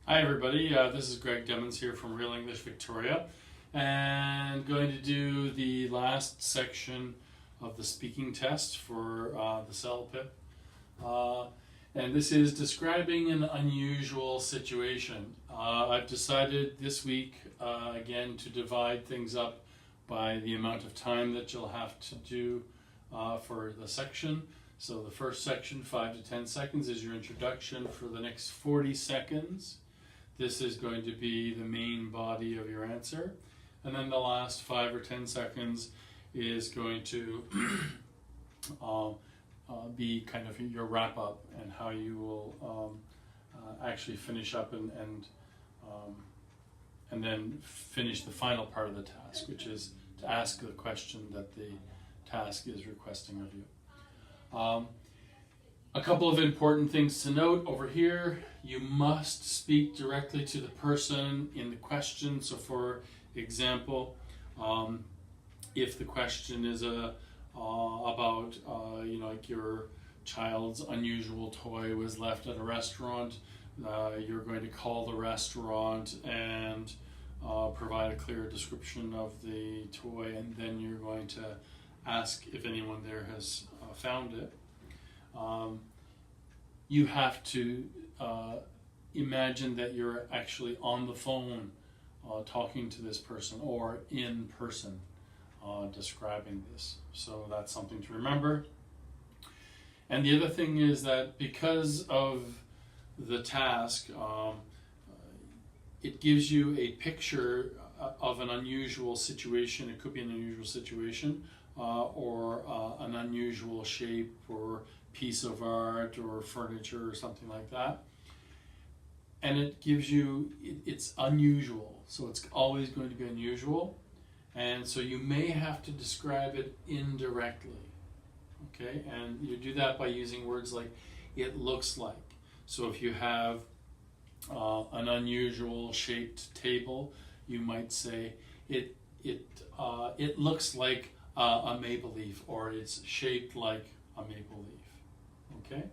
Hi everybody, this is Greg Demmons here from Real English Victoria, and going to do the last section of the speaking test for the CELPIP. And this is describing an unusual situation. I've decided this week again to divide things up by the amount of time that you'll have to do for the section. So the first section, 5 to 10 seconds, is your introduction. For the next 40 seconds, this is going to be the main body of your answer. And then the last 5 or 10 seconds is going to be kind of your wrap up and how you will actually finish up and then finish the final part of the task, which is to ask the question that the task is requesting of you. A couple of important things to note over here. You must speak directly to the person in the question. So for example, if the question is about like your child's unusual toy was left at a restaurant, you're going to call the restaurant and provide a clear description of the toy, and then you're going to ask if anyone there has found it. You have to imagine that you're actually on the phone talking to this person, or in person describing this. So that's something to remember. And the other thing is that because of the task, it gives you a picture of an unusual situation. It could be an unusual situation, or an unusual shape or piece of art or furniture or something like that. And it gives you, it's unusual, so it's always going to be unusual. And so you may have to describe it indirectly, okay? And you do that by using words like "it looks like." So if you have an unusual shaped table, you might say it looks like a maple leaf, or it's shaped like a maple leaf. Okay?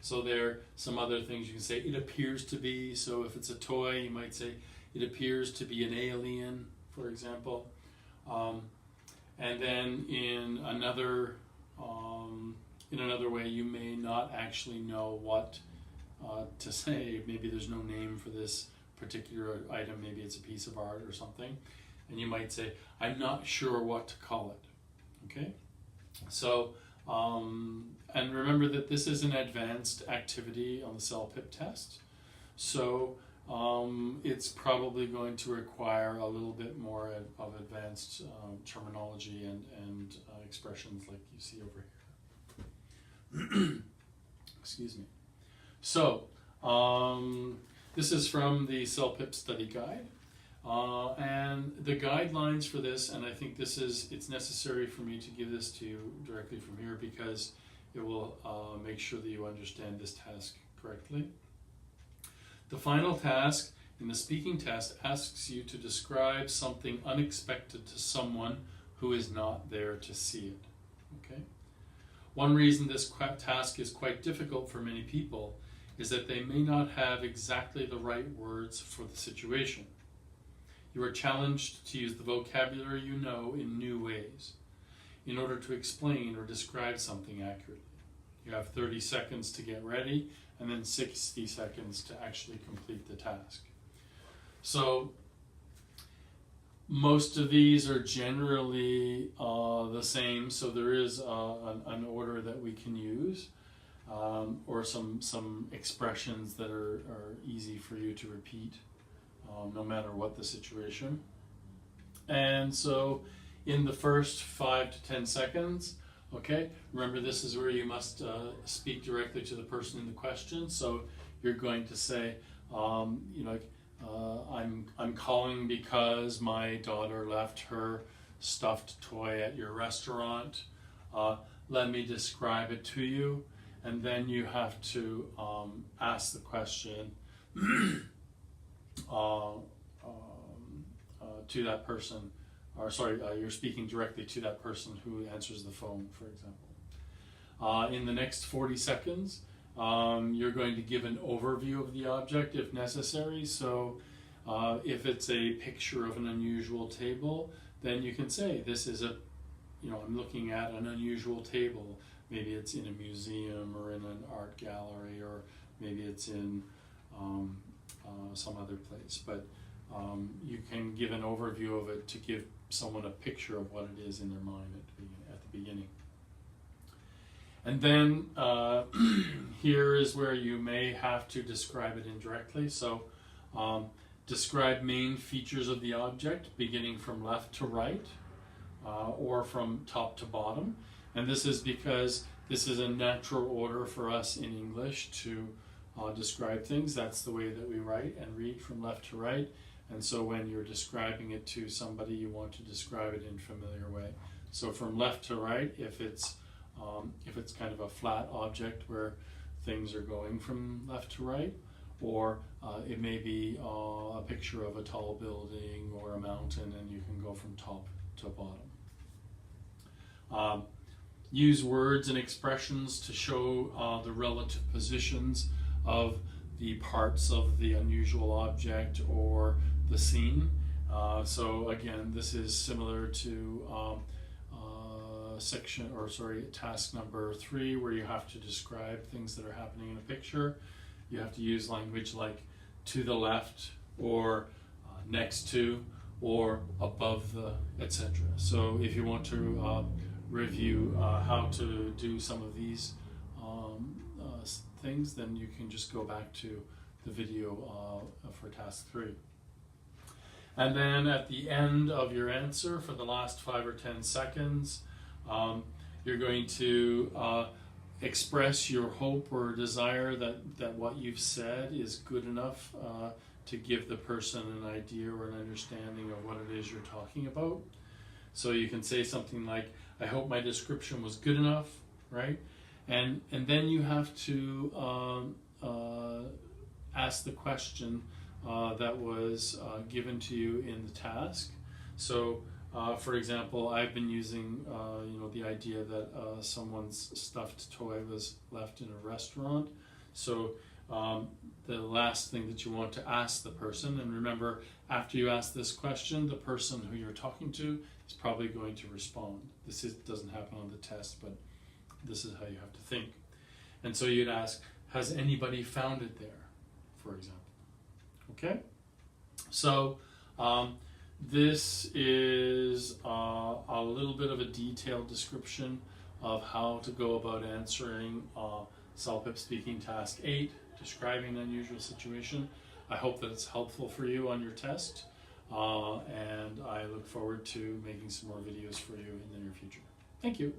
So there are some other things you can say. It appears to be. So if it's a toy, you might say it appears to be an alien, for example. And then in another way, you may not actually know what to say. Maybe there's no name for this particular item. Maybe it's a piece of art or something. And you might say, I'm not sure what to call it. Okay? So, and remember that this is an advanced activity on the CELPIP test. So it's probably going to require a little bit more of advanced terminology and expressions like you see over here. Excuse me. So this is from the CELPIP study guide. And the guidelines for this, and I think it's necessary for me to give this to you directly from here because it will make sure that you understand this task correctly. The final task in the speaking test asks you to describe something unexpected to someone who is not there to see it. Okay? One reason this task is quite difficult for many people is that they may not have exactly the right words for the situation. You are challenged to use the vocabulary you know in new ways in order to explain or describe something accurately. You have 30 seconds to get ready, and then 60 seconds to actually complete the task. So most of these are generally the same, so there is an order that we can use, or some expressions that are easy for you to repeat. No matter what the situation. And so in the first 5 to 10 seconds, okay, remember this is where you must speak directly to the person in the question. So you're going to say, I'm calling because my daughter left her stuffed toy at your restaurant. Let me describe it to you. And then you have to ask the question to that person, or sorry, you're speaking directly to that person who answers the phone, for example. In the next 40 seconds, You're going to give an overview of the object if necessary. So if it's a picture of an unusual table, then you can say, this is a, I'm looking at an unusual table. Maybe it's in a museum or in an art gallery, or maybe it's in some other place. But you can give an overview of it to give someone a picture of what it is in their mind at the beginning. And then here is where you may have to describe it indirectly. So describe main features of the object, beginning from left to right, or from top to bottom. And this is because this is a natural order for us in English to describe things. That's the way that we write and read, from left to right. And so when you're describing it to somebody, you want to describe it in a familiar way. So from left to right, if it's kind of a flat object where things are going from left to right, or it may be a picture of a tall building or a mountain, and you can go from top to bottom. Use words and expressions to show the relative positions of the parts of the unusual object or the scene. So again, this is similar to task number 3, where you have to describe things that are happening in a picture. You have to use language like to the left, or next to, or above the, etc. So if you want to review how to do some of these things, then you can just go back to the video for task 3. And then at the end of your answer, for the last 5 or 10 seconds, you're going to express your hope or desire that what you've said is good enough to give the person an idea or an understanding of what it is you're talking about. So you can say something like, I hope my description was good enough, right? And then you have to ask the question that was given to you in the task. So for example, I've been using the idea that someone's stuffed toy was left in a restaurant. So the last thing that you want to ask the person, and remember, after you ask this question, the person who you're talking to is probably going to respond. Doesn't happen on the test, but this is how you have to think. And so you'd ask, has anybody found it there, for example? Okay? So this is a little bit of a detailed description of how to go about answering CELPIP Speaking Task 8, describing an unusual situation. I hope that it's helpful for you on your test, and I look forward to making some more videos for you in the near future. Thank you.